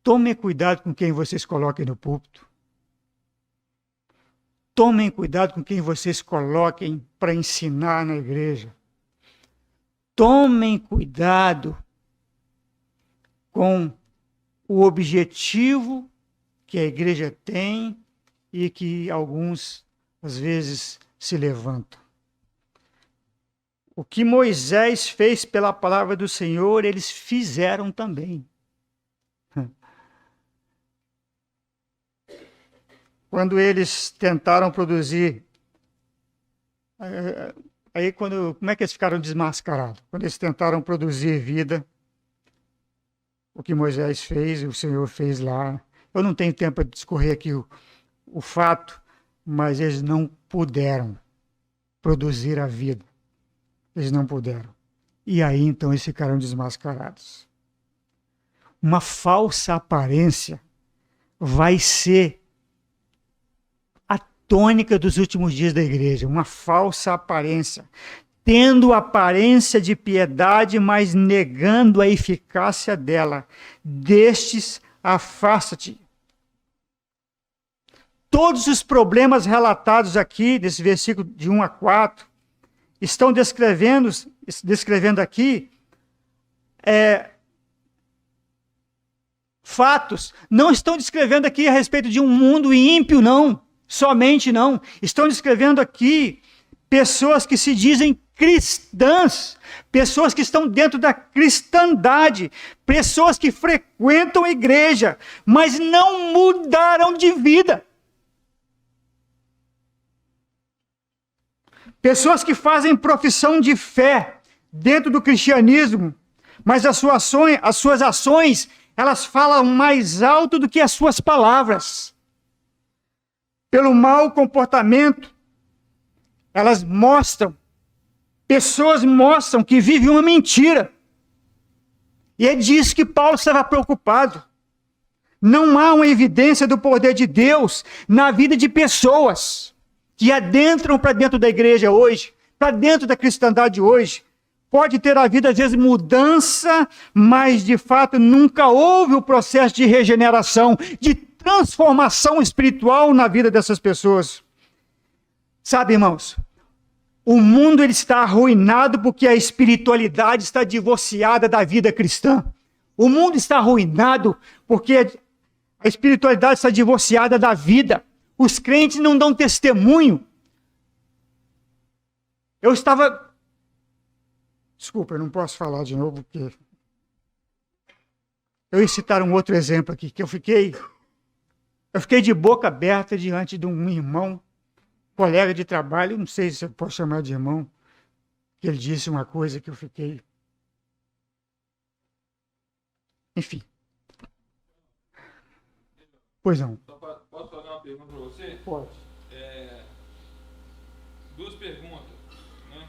tomem cuidado com quem vocês coloquem no púlpito. Tomem cuidado com quem vocês coloquem para ensinar na igreja. tomem cuidado com o objetivo que a igreja tem e que alguns, às vezes, se levantam. O que Moisés fez pela palavra do Senhor, eles fizeram também. Quando eles tentaram produzir... como é que eles ficaram desmascarados? Quando eles tentaram produzir vida, o que Moisés fez, o Senhor fez lá. Eu não tenho tempo para discorrer aqui o fato, mas eles não puderam produzir a vida. Eles não puderam. E aí, então, eles ficaram desmascarados. Uma falsa aparência vai ser a tônica dos últimos dias da igreja. Uma falsa aparência. Tendo aparência de piedade, mas negando a eficácia dela. Destes, afasta-te. Todos os problemas relatados aqui, desse versículo de 1 a 4, estão descrevendo aqui fatos. Não estão descrevendo aqui a respeito de um mundo ímpio, não. Somente não. Estão descrevendo aqui pessoas que se dizem cristãs, pessoas que estão dentro da cristandade, pessoas que frequentam a igreja, mas não mudaram de vida. Pessoas que fazem profissão de fé dentro do cristianismo, mas as suas ações, elas falam mais alto do que as suas palavras. Pelo mau comportamento, pessoas mostram que vivem uma mentira. E é disso que Paulo estava preocupado. Não há uma evidência do poder de Deus na vida de pessoas que adentram para dentro da igreja hoje, para dentro da cristandade hoje. Pode ter havido, às vezes, mudança, mas, de fato, nunca houve o processo de regeneração, de transformação espiritual na vida dessas pessoas. Sabe, irmãos, o mundo ele está arruinado porque a espiritualidade está divorciada da vida cristã. O mundo está arruinado porque a espiritualidade está divorciada da vida. Os crentes não dão testemunho. Desculpa, eu não posso falar de novo, porque eu ia citar um outro exemplo aqui, que eu fiquei de boca aberta diante de um irmão, colega de trabalho, não sei se eu posso chamar de irmão, que ele disse uma coisa que eu fiquei... Enfim. Pois não. Posso fazer uma pergunta para você? Pode. Duas perguntas, né?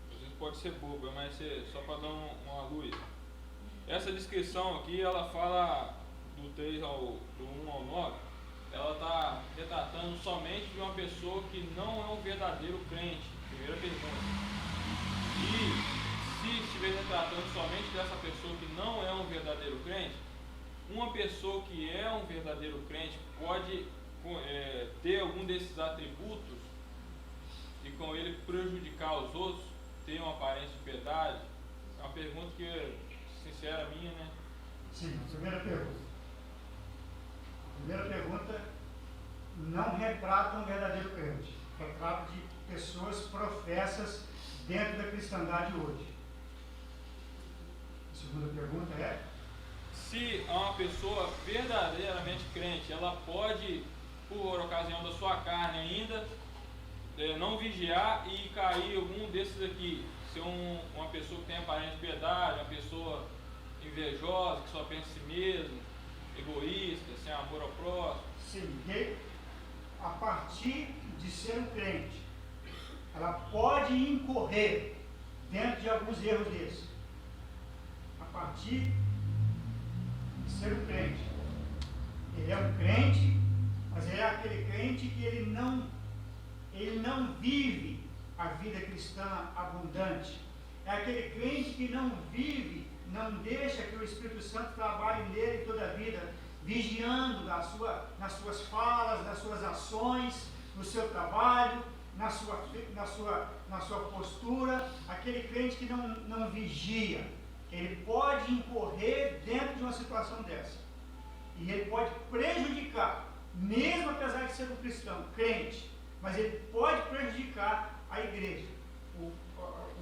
Às vezes pode ser boba, mas só para dar uma luz. Essa descrição aqui, ela fala do 1 ao 9, ela está retratando somente de uma pessoa que não é um verdadeiro crente. Primeira pergunta. E se estiver retratando somente dessa pessoa que não é um verdadeiro crente, uma pessoa que é um verdadeiro crente pode ter algum desses atributos e com ele prejudicar os outros, ter uma aparência de piedade? É uma pergunta que, sincera minha, né? Sim, primeira pergunta, não retrata um verdadeiro crente, retrata de pessoas professas dentro da cristandade hoje. A segunda pergunta é: se uma pessoa verdadeiramente crente, ela pode, por ocasião da sua carne ainda, não vigiar e cair algum desses aqui, ser uma pessoa que tem aparência de piedade, uma pessoa invejosa, que só pensa em si mesmo, egoísta, sem amor ao próximo. Sim, a partir de ser um crente, ela pode incorrer dentro de alguns erros desses. A partir de ser um crente. Ele é um crente, mas ele é aquele crente que ele não vive a vida cristã abundante. É aquele crente que não vive, não deixa que o Espírito Santo trabalhe nele toda a vida, vigiando nas suas falas, nas suas ações, no seu trabalho, na sua postura, aquele crente que não vigia, ele pode incorrer dentro de uma situação dessa. E ele pode prejudicar, mesmo apesar de ser um cristão, crente, mas ele pode prejudicar a igreja,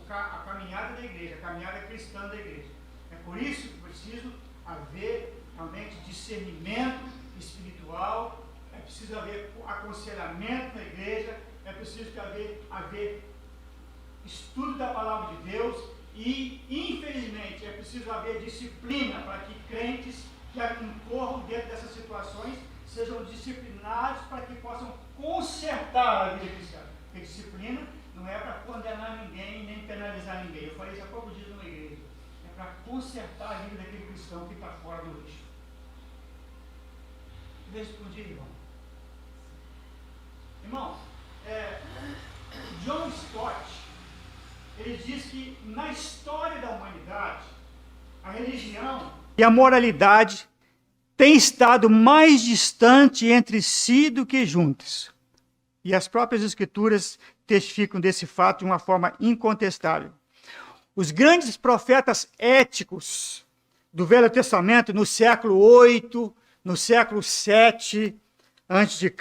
a caminhada da igreja, a caminhada cristã da igreja. É por isso que preciso haver realmente discernimento espiritual, é preciso haver aconselhamento na igreja, é preciso haver estudo da palavra de Deus e, infelizmente, é preciso haver disciplina para que crentes que incorram dentro dessas situações sejam disciplinados para que possam consertar a vida cristã. Porque disciplina não é para condenar ninguém nem penalizar ninguém. Eu falei isso há poucos dias numa igreja. É para consertar a vida daquele cristão que está fora do lixo. Respondi, irmão. Irmão, John Stott, ele diz que na história da humanidade, a religião e a moralidade têm estado mais distante entre si do que juntas. E as próprias escrituras testificam desse fato de uma forma incontestável. Os grandes profetas éticos do Velho Testamento, no século 8, no século 7 a.C.,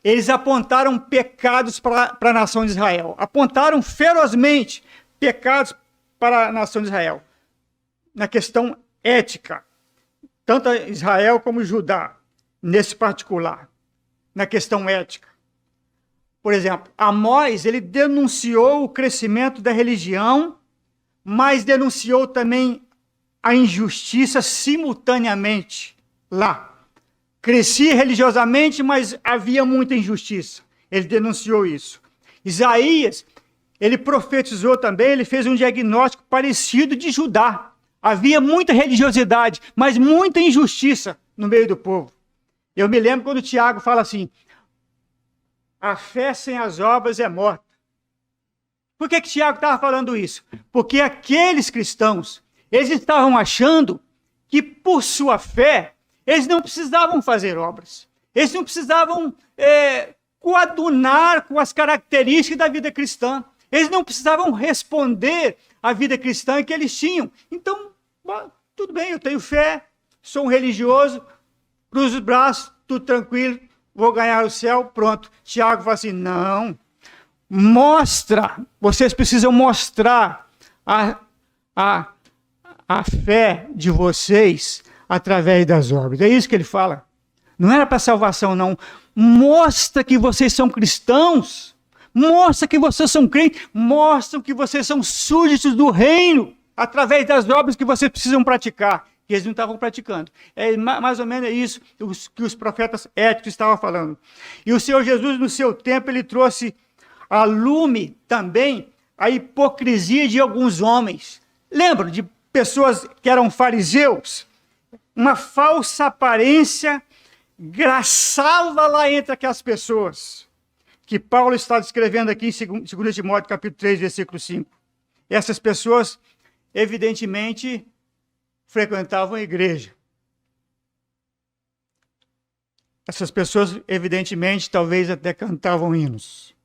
eles apontaram pecados para a nação de Israel. Apontaram ferozmente pecados para a nação de Israel. Na questão ética, tanto Israel como Judá, nesse particular, na questão ética. Por exemplo, Amós, ele denunciou o crescimento da religião, mas denunciou também a injustiça simultaneamente lá. Crescia religiosamente, mas havia muita injustiça. Ele denunciou isso. Isaías, ele profetizou também, ele fez um diagnóstico parecido de Judá. Havia muita religiosidade, mas muita injustiça no meio do povo. Eu me lembro quando o Tiago fala assim, a fé sem as obras é morta. Por que Tiago estava falando isso? Porque aqueles cristãos, eles estavam achando que por sua fé, eles não precisavam fazer obras. Eles não precisavam coadunar com as características da vida cristã. Eles não precisavam responder à vida cristã que eles tinham. Então, tudo bem, eu tenho fé, sou um religioso, cruzo os braços, tudo tranquilo, vou ganhar o céu, pronto. Tiago fala assim, não, vocês precisam mostrar a fé de vocês através das obras. É isso que ele fala. Não era para salvação, não. Mostra que vocês são cristãos. Mostra que vocês são crentes. Mostra que vocês são súditos do reino através das obras que vocês precisam praticar. Que eles não estavam praticando. É mais ou menos isso que os profetas éticos estavam falando. E o Senhor Jesus, no seu tempo, ele trouxe a lume também a hipocrisia de alguns homens. Lembram de pessoas que eram fariseus? Uma falsa aparência graçava lá entre aquelas pessoas, que Paulo está descrevendo aqui em 2 Timóteo, capítulo 3, versículo 5. Essas pessoas, evidentemente, frequentavam a igreja. Essas pessoas, evidentemente, talvez até cantavam hinos.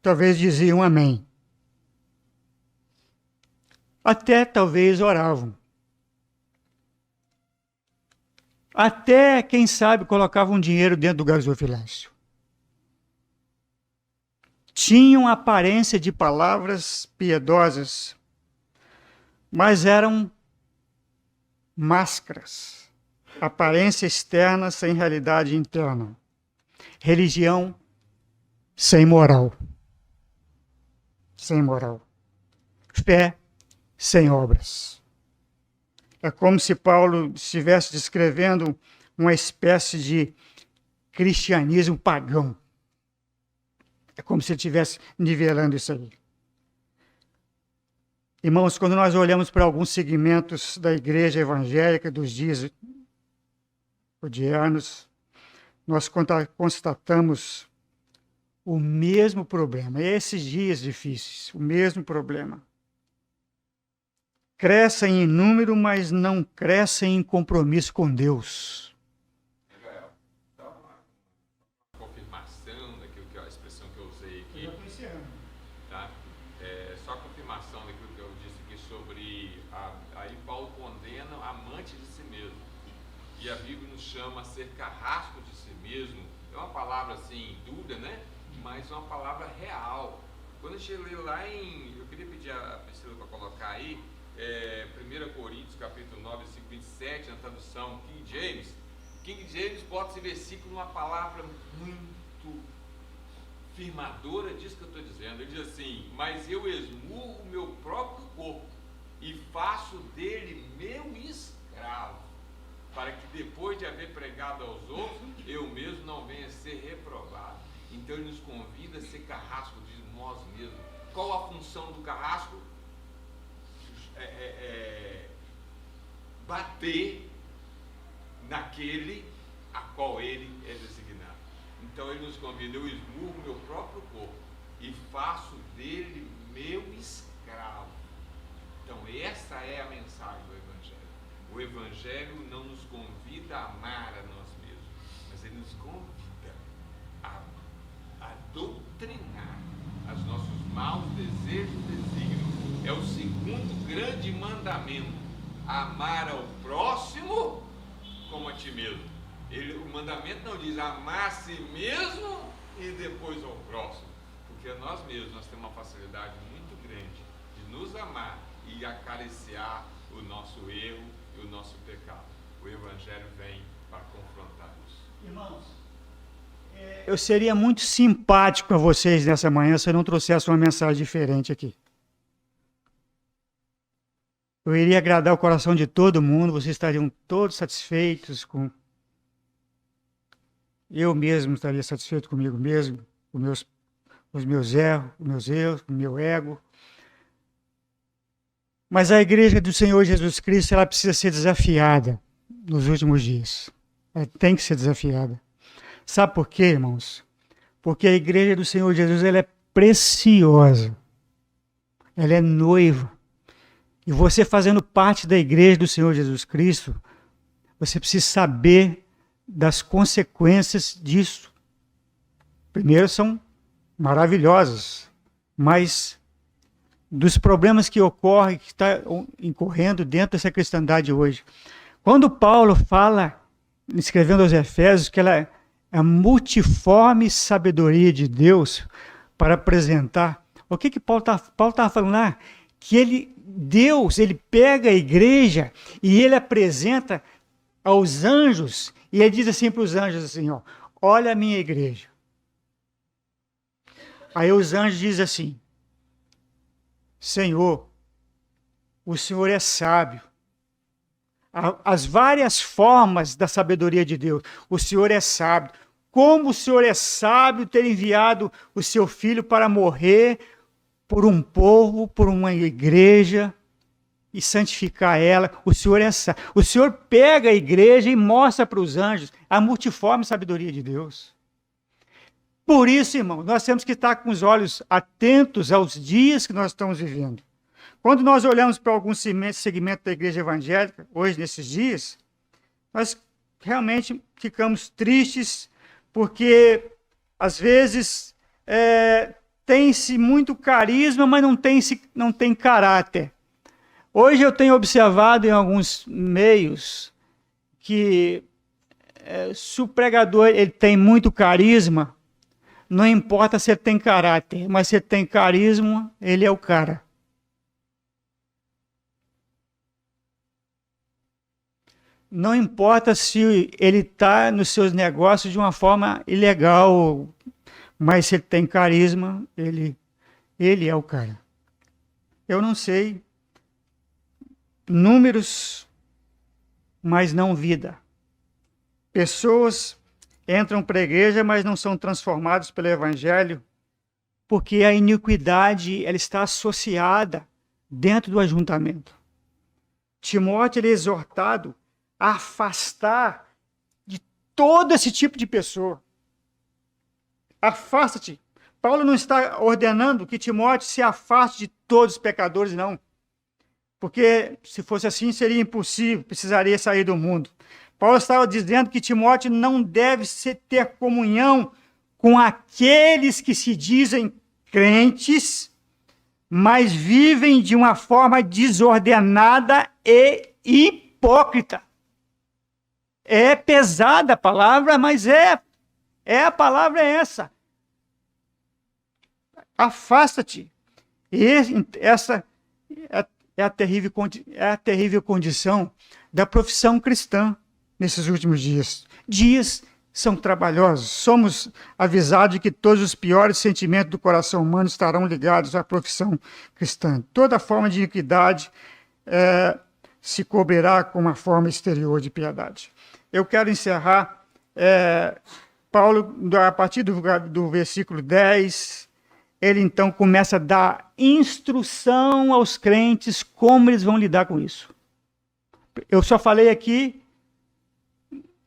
Talvez diziam amém. Até talvez oravam. Até, quem sabe, colocavam dinheiro dentro do gasofilácio. Tinham aparência de palavras piedosas, mas eram máscaras. Aparência externa sem realidade interna. Religião sem moral. Sem moral. Fé sem obras. É como se Paulo estivesse descrevendo uma espécie de cristianismo pagão. É como se ele estivesse nivelando isso aí. Irmãos, quando nós olhamos para alguns segmentos da igreja evangélica dos dias odianos, nós constatamos o mesmo problema. Esses dias difíceis, o mesmo problema. Crescem em número, mas não crescem em compromisso com Deus. Confirmação confirmação daquilo que eu disse aqui sobre aí Paulo condena amante de si mesmo. E a Bíblia nos chama a ser carrasco de si mesmo. É uma palavra assim dura, né? Mas é uma palavra real. Quando a gente lê lá eu queria pedir a Priscila para colocar aí, 1 Coríntios capítulo 9, versículo 27, na tradução King James bota esse versículo numa palavra muito firmadora disso que eu estou dizendo. Ele diz assim: mas eu esmurro o meu próprio corpo e faço dele meu escravo, para que depois de haver pregado aos outros, eu mesmo não venha a ser reprovado. Então ele nos convida a ser carrasco de nós mesmos. Qual a função do carrasco? Bater naquele a qual ele é designado. Então ele nos convida: eu esmurro meu próprio corpo e faço dele meu escravo. Então essa é a mensagem do Evangelho. O Evangelho não nos convida a amar a nós mesmos, mas ele nos convida a doutrinar os nossos maus desejos e desígnios. É o segundo grande mandamento: amar ao próximo como a ti mesmo. O mandamento não diz amar a si mesmo e depois ao próximo, porque nós mesmos temos uma facilidade muito grande de nos amar e acariciar o nosso erro e o nosso pecado. O Evangelho vem para confrontar isso. Irmãos, eu seria muito simpático a vocês nessa manhã se eu não trouxesse uma mensagem diferente aqui. Eu iria agradar o coração de todo mundo, vocês estariam todos satisfeitos com... Eu mesmo estaria satisfeito comigo mesmo, com os meus erros, com o meu ego. Mas a igreja do Senhor Jesus Cristo, ela precisa ser desafiada nos últimos dias. Ela tem que ser desafiada. Sabe por quê, irmãos? Porque a igreja do Senhor Jesus, ela é preciosa. Ela é noiva. E você fazendo parte da igreja do Senhor Jesus Cristo, você precisa saber das consequências disso. Primeiro, são maravilhosas, mas dos problemas que ocorrem, que está incorrendo dentro dessa cristandade hoje. Quando Paulo fala, escrevendo aos Efésios, que ela é a multiforme sabedoria de Deus para apresentar. O que Paulo estava falando lá? Que Deus pega a igreja e ele apresenta aos anjos, e ele diz assim para os anjos assim, ó, olha a minha igreja. Aí os anjos dizem assim: Senhor, o Senhor é sábio. As várias formas da sabedoria de Deus. O Senhor é sábio. Como o Senhor é sábio ter enviado o seu Filho para morrer por um povo, por uma igreja, e santificar ela. O Senhor é sábio. O Senhor pega a igreja e mostra para os anjos a multiforme sabedoria de Deus. Por isso, irmão, nós temos que estar com os olhos atentos aos dias que nós estamos vivendo. Quando nós olhamos para algum segmento da igreja evangélica, hoje, nesses dias, nós realmente ficamos tristes, porque, às vezes, tem-se muito carisma, mas não tem caráter. Hoje eu tenho observado em alguns meios que se o pregador ele tem muito carisma, não importa se ele tem caráter, mas se ele tem carisma, ele é o cara. Não importa se ele está nos seus negócios de uma forma ilegal, mas se ele tem carisma, ele é o cara. Eu não sei números, mas não vida. Pessoas entram para a igreja, mas não são transformados pelo Evangelho, porque a iniquidade ela está associada dentro do ajuntamento. Timóteo ele é exortado a afastar de todo esse tipo de pessoa. Afasta-te. Paulo não está ordenando que Timóteo se afaste de todos os pecadores, não. Porque se fosse assim seria impossível, precisaria sair do mundo. Paulo estava dizendo que Timóteo não deve ter comunhão com aqueles que se dizem crentes, mas vivem de uma forma desordenada e hipócrita. É pesada a palavra, mas a palavra é essa. Afasta-te. Essa é a terrível condição da profissão cristã nesses últimos dias. Dias são trabalhosos. Somos avisados de que todos os piores sentimentos do coração humano estarão ligados à profissão cristã. Toda forma de iniquidade se cobrirá com uma forma exterior de piedade. Eu quero encerrar, Paulo, a partir do versículo 10, ele então começa a dar instrução aos crentes como eles vão lidar com isso. Eu só falei aqui,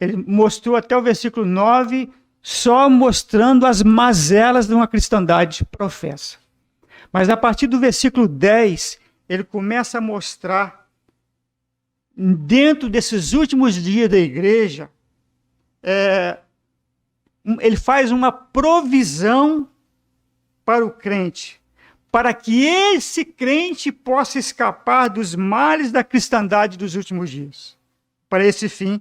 ele mostrou até o versículo 9, só mostrando as mazelas de uma cristandade professa. Mas a partir do versículo 10, ele começa a mostrar, dentro desses últimos dias da igreja, ele faz uma provisão para o crente, para que esse crente possa escapar dos males da cristandade dos últimos dias. Para esse fim,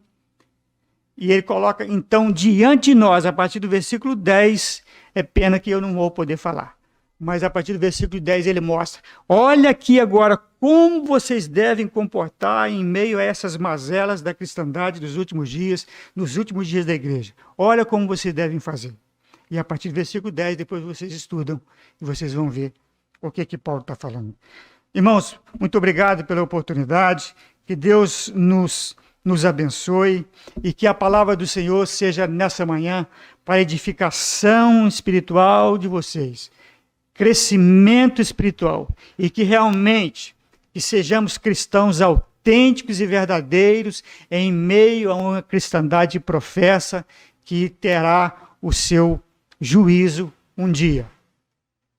e ele coloca, então, diante de nós, a partir do versículo 10, é pena que eu não vou poder falar, mas a partir do versículo 10 ele mostra, olha aqui agora como vocês devem comportar em meio a essas mazelas da cristandade dos últimos dias, nos últimos dias da igreja. Olha como vocês devem fazer. E a partir do versículo 10, depois vocês estudam e vocês vão ver o que Paulo está falando. Irmãos, muito obrigado pela oportunidade, que Deus nos abençoe e que a palavra do Senhor seja nessa manhã para edificação espiritual de vocês, crescimento espiritual, e que realmente que sejamos cristãos autênticos e verdadeiros em meio a uma cristandade professa que terá o seu juízo um dia.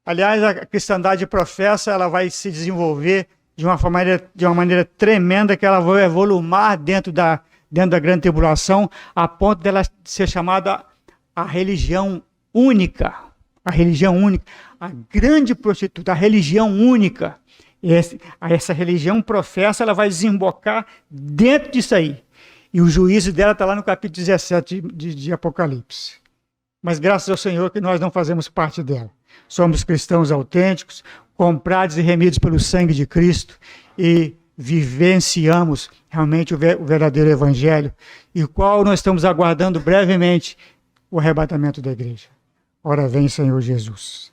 Aliás, a cristandade professa, ela vai se desenvolver de uma maneira tremenda, que ela vai evolumar dentro da grande tribulação, a ponto dela ser chamada a religião única. A religião única, a grande prostituta, a religião única. Essa religião professa, ela vai desembocar dentro disso aí. E o juízo dela está lá no capítulo 17 de Apocalipse. Mas graças ao Senhor que nós não fazemos parte dela. Somos cristãos autênticos, comprados e remidos pelo sangue de Cristo, e vivenciamos realmente o verdadeiro evangelho, e o qual nós estamos aguardando brevemente o arrebatamento da igreja. Ora vem, Senhor Jesus.